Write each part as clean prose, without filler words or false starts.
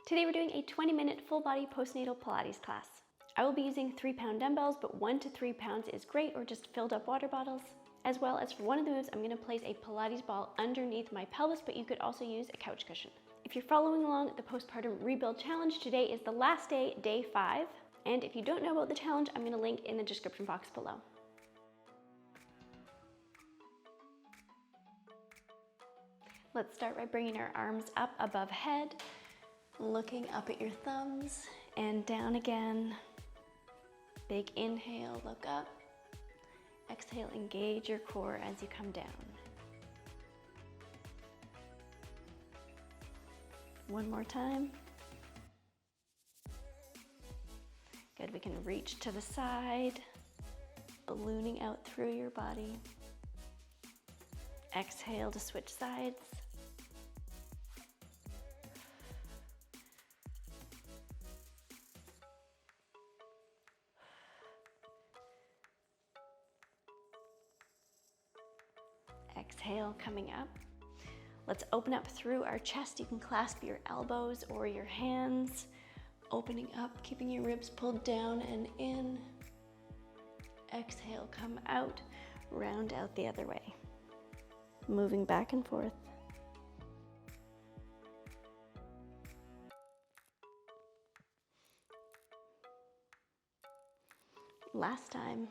Today we're doing a 20-minute full body postnatal Pilates class. I will be using 3-pound dumbbells, but 1 to 3 pounds is great, or just filled up water bottles. As well as for one of the moves, I'm going to place a Pilates ball underneath my pelvis, but you could also use a couch cushion. If you're following along the Postpartum Rebuild Challenge, today is the last day, day 5. And if you don't know about the challenge, I'm going to link in the description box below. Let's start by bringing our arms up above head, looking up at your thumbs and down again. Big inhale, look up. Exhale, engage your core as you come down. One more time. Good, we can reach to the side, ballooning out through your body. Exhale to switch sides. Exhale, coming up. Let's open up through our chest. You can clasp your elbows or your hands, opening up, keeping your ribs pulled down and in. Exhale, come out, round out the other way. Moving back and forth. Last time.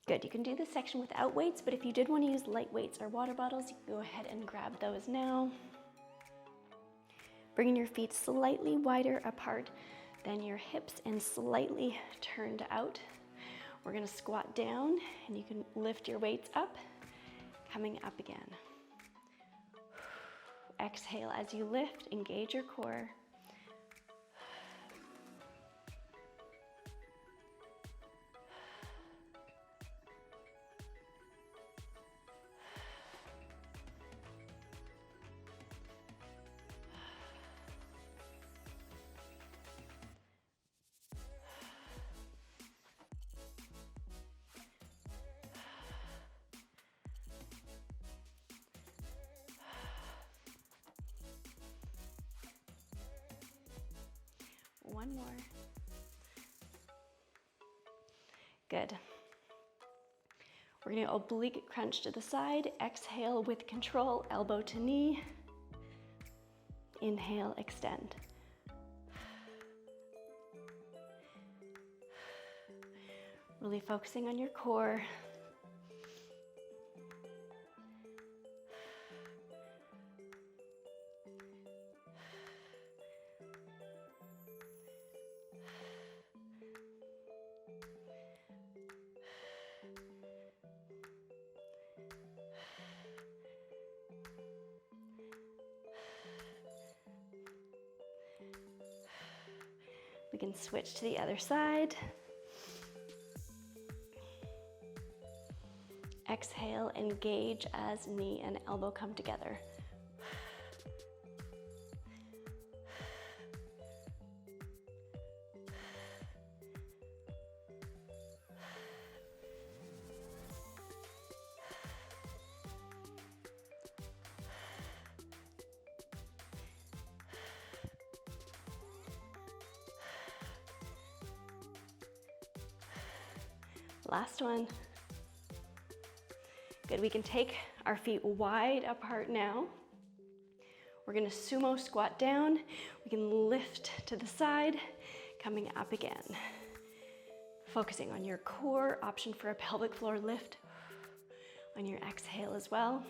Good, you can do this section without weights, but if you did want to use light weights or water bottles, you can go ahead and grab those now. Bringing your feet slightly wider apart than your hips and slightly turned out. We're going to squat down and you can lift your weights up, coming up again. Exhale as you lift, engage your core. One more. Good. We're going to oblique crunch to the side. Exhale with control, elbow to knee. Inhale, extend. Really focusing on your core. We can switch to the other side. Exhale, engage as knee and elbow come together. Last one. Good, we can take our feet wide apart now. We're gonna sumo squat down. We can lift to the side, coming up again. Focusing on your core, option for a pelvic floor lift on your exhale as well.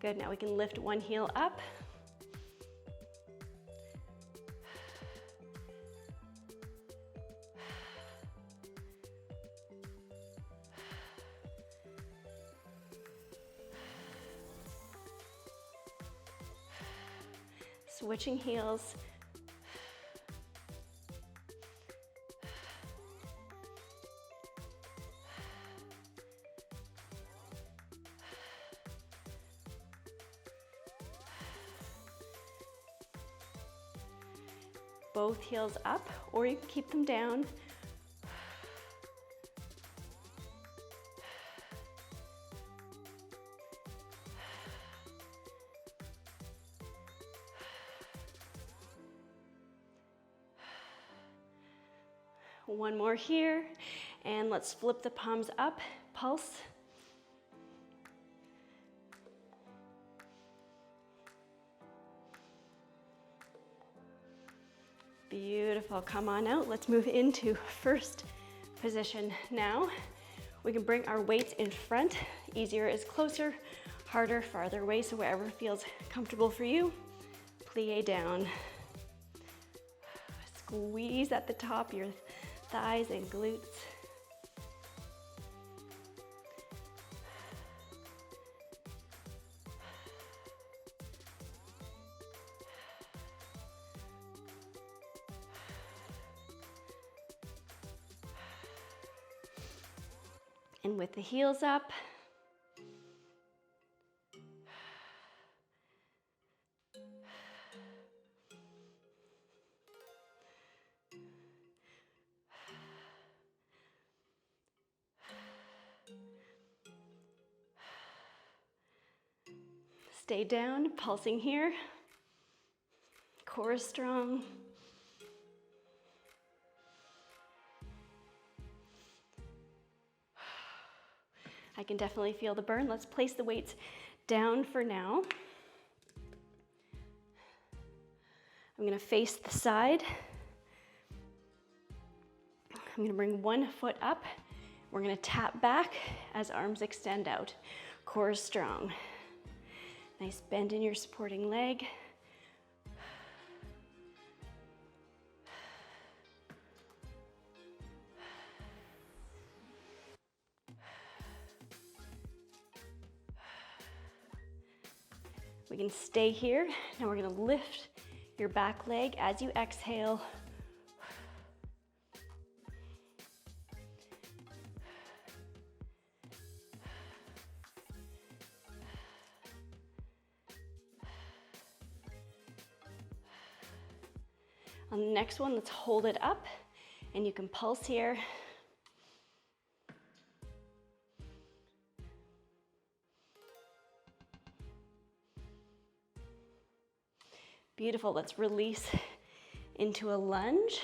Good, now we can lift one heel up. Switching heels. both heels up, or you can keep them down. One more here, and let's flip the palms up, pulse. Beautiful, come on out. Let's move into first position now. We can bring our weights in front. Easier is closer, harder, farther away, so wherever feels comfortable for you. Plie down. Squeeze at the top, your thighs and glutes. And with the heels up, stay down, pulsing here, core strong. I can definitely feel the burn. Let's place the weights down for now. I'm gonna face the side. I'm gonna bring one foot up. We're gonna tap back as arms extend out. Core strong. Nice bend in your supporting leg. We can stay here. Now we're gonna lift your back leg as you exhale. On the next one, let's hold it up, and you can pulse here. Beautiful, let's release into a lunge,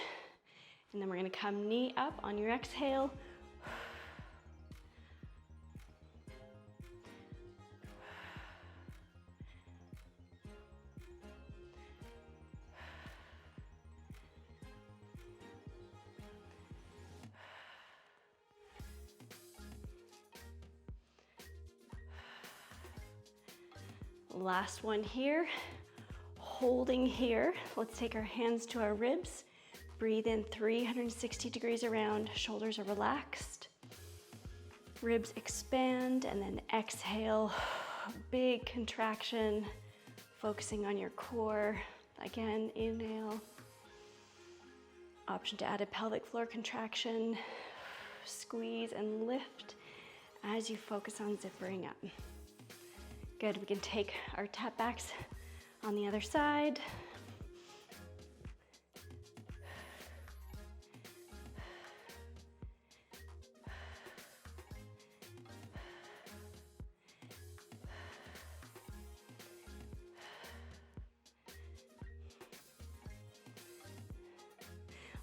and then we're gonna come knee up on your exhale. Last one here. Holding here, let's take our hands to our ribs. Breathe in 360 degrees around, shoulders are relaxed. Ribs expand, and then exhale, big contraction, focusing on your core. Again, inhale. Option to add a pelvic floor contraction. Squeeze and lift as you focus on zippering up. Good, we can take our tap backs on the other side.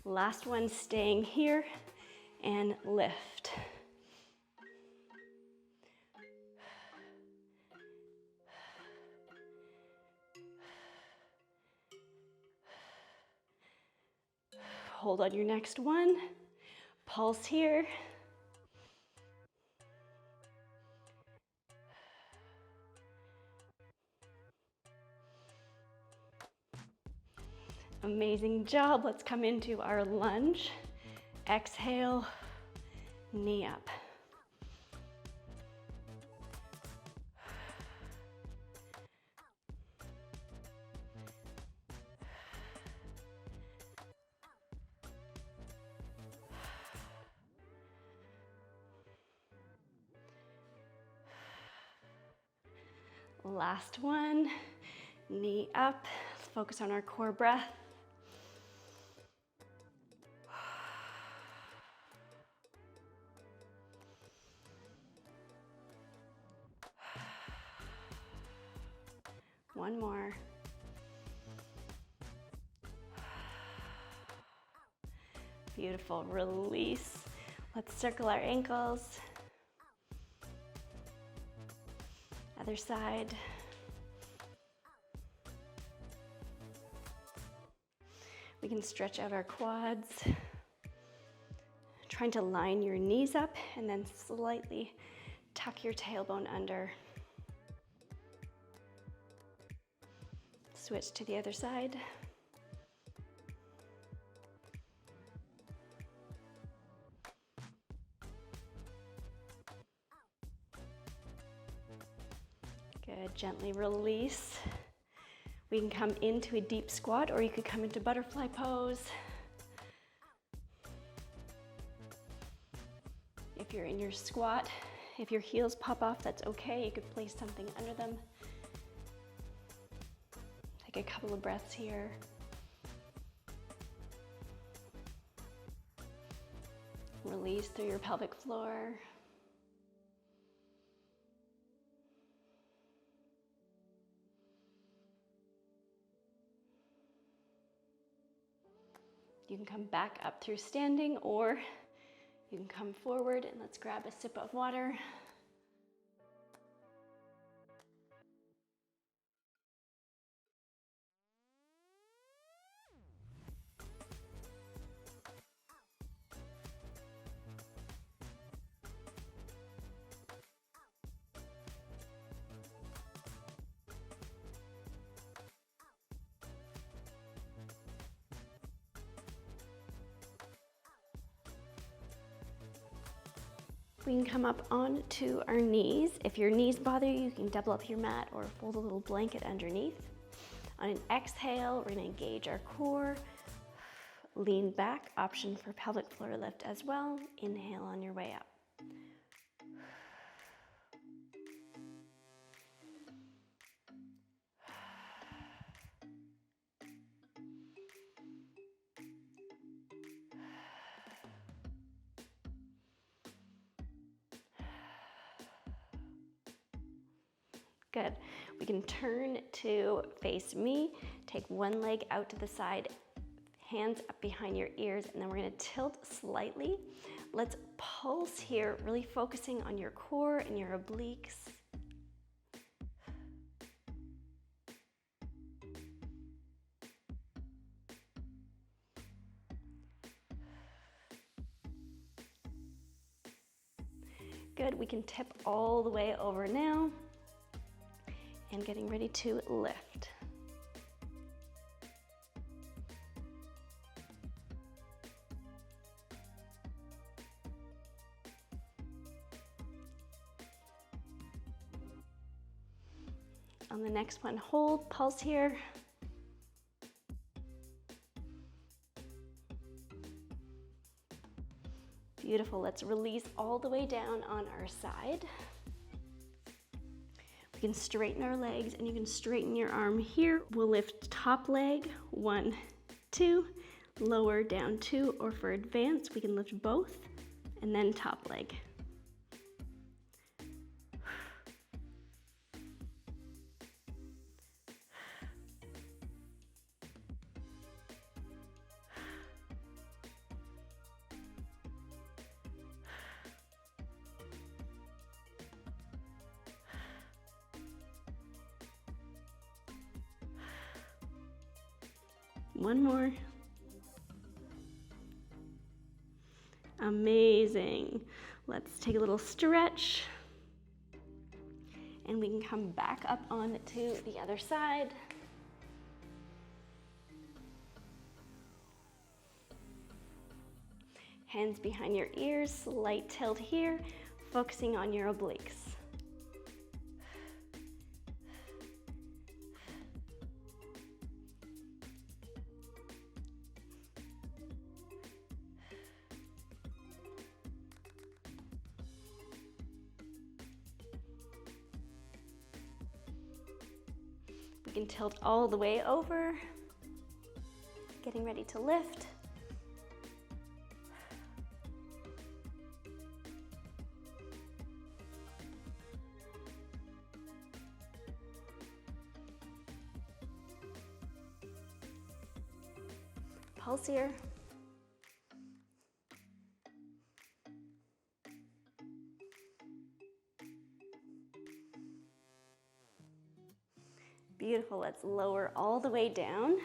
Last one, staying here and lift. Hold on your next one. Pulse here. Amazing job. Let's come into our lunge. Exhale, knee up. Last one, knee up. Let's focus on our core breath. One more. Beautiful, release. Let's circle our ankles. Other side. We can stretch out our quads. Trying to line your knees up and then slightly tuck your tailbone under. Switch to the other side. Good, gently release. We can come into a deep squat, or you could come into butterfly pose. If you're in your squat, if your heels pop off, that's okay. You could place something under them. Take a couple of breaths here. Release through your pelvic floor. You can come back up through standing, or you can come forward and let's grab a sip of water. We can come up onto our knees. If your knees bother you, you can double up your mat or fold a little blanket underneath. On an exhale, we're gonna engage our core. Lean back, option for pelvic floor lift as well. Inhale on your way up. Good. We can turn to face me. Take one leg out to the side, hands up behind your ears, and then we're gonna tilt slightly. Let's pulse here, really focusing on your core and your obliques. Good, we can tip all the way over now. And getting ready to lift. On the next one, hold, pulse here. Beautiful, let's release all the way down on our side. You can straighten our legs and you can straighten your arm here. We'll lift top leg, 1, 2, lower down 2, or for advanced, we can lift both and then top leg. One more. Amazing. Let's take a little stretch. And we can come back up on to the other side. Hands behind your ears, slight tilt here, focusing on your obliques. We can tilt all the way over, getting ready to lift. pulse here. Beautiful, let's lower all the way down.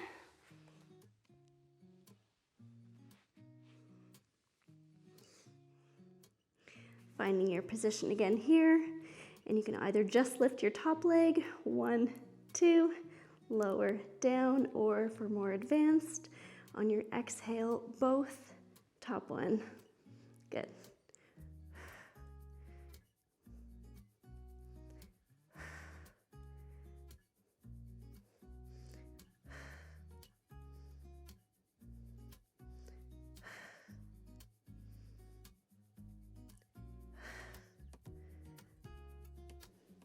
Finding your position again here, and you can either just lift your top leg, 1, 2, lower down, or for more advanced, on your exhale, both, top one. Good.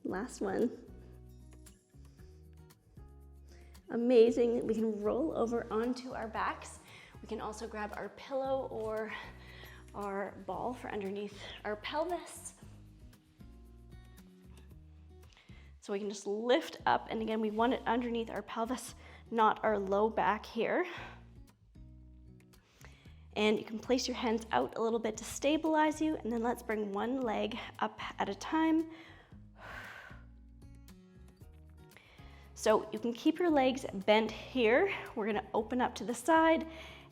Last one. Amazing. We can roll over onto our backs. We can also grab our pillow or our ball for underneath our pelvis. So we can just lift up, and again, we want it underneath our pelvis, not our low back here. And you can place your hands out a little bit to stabilize you, and then let's bring one leg up at a time. So you can keep your legs bent here. We're gonna open up to the side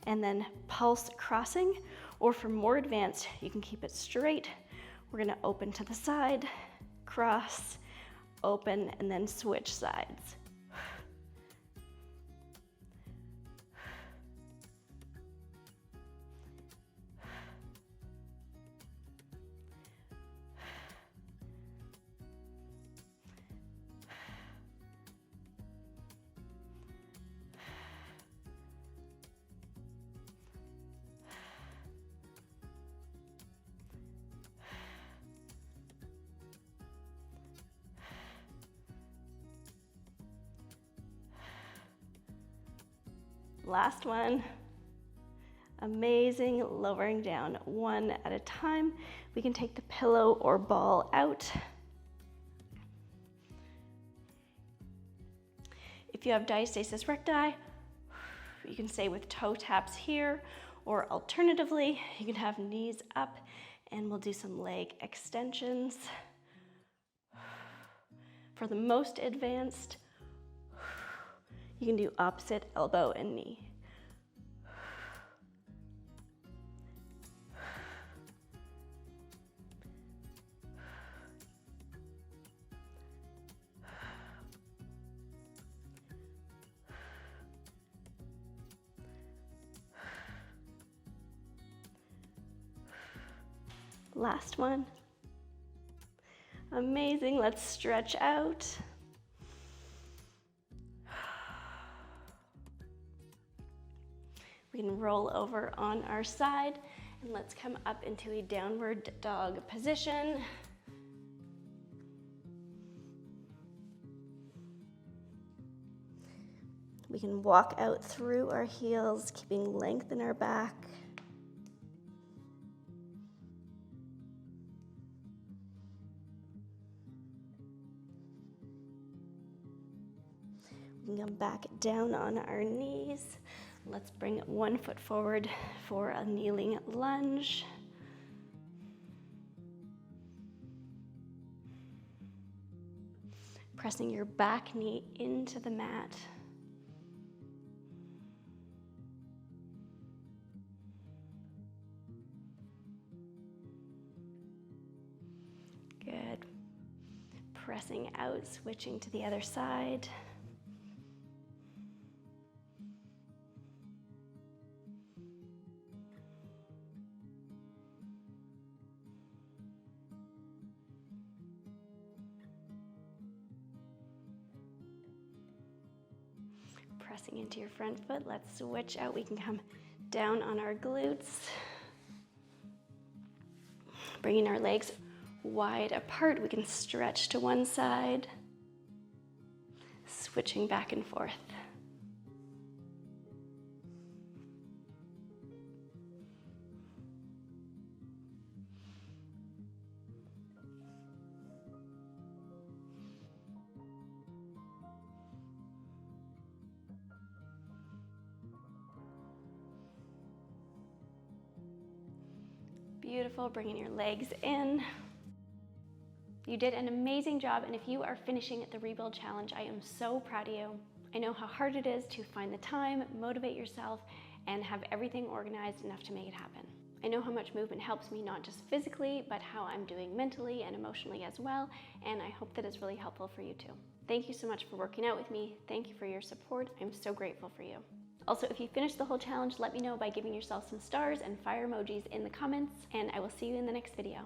and then pulse crossing, or for more advanced, you can keep it straight. We're gonna open to the side, cross, open, and then switch sides. Last one. Amazing, lowering down one at a time. We can take the pillow or ball out. If you have diastasis recti, you can stay with toe taps here, or alternatively, you can have knees up, and we'll do some leg extensions. For the most advanced, you can do opposite elbow and knee. Last one. Amazing, let's stretch out. We can roll over on our side, and let's come up into a downward dog position. We can walk out through our heels, keeping length in our back. We can come back down on our knees. Let's bring one foot forward for a kneeling lunge. Pressing your back knee into the mat. Good. Pressing out, switching to the other side. Pressing into your front foot, let's switch out. We can come down on our glutes. Bringing our legs wide apart, we can stretch to one side. Switching back and forth. Beautiful, bringing your legs in. You did an amazing job, and if you are finishing the Rebuild Challenge, I am so proud of you. I know how hard it is to find the time, motivate yourself, and have everything organized enough to make it happen. I know how much movement helps me, not just physically, but how I'm doing mentally and emotionally as well, and I hope that it's really helpful for you too. Thank you so much for working out with me. Thank you for your support. I'm so grateful for you. Also, if you finished the whole challenge, let me know by giving yourself some stars and fire emojis in the comments, and I will see you in the next video.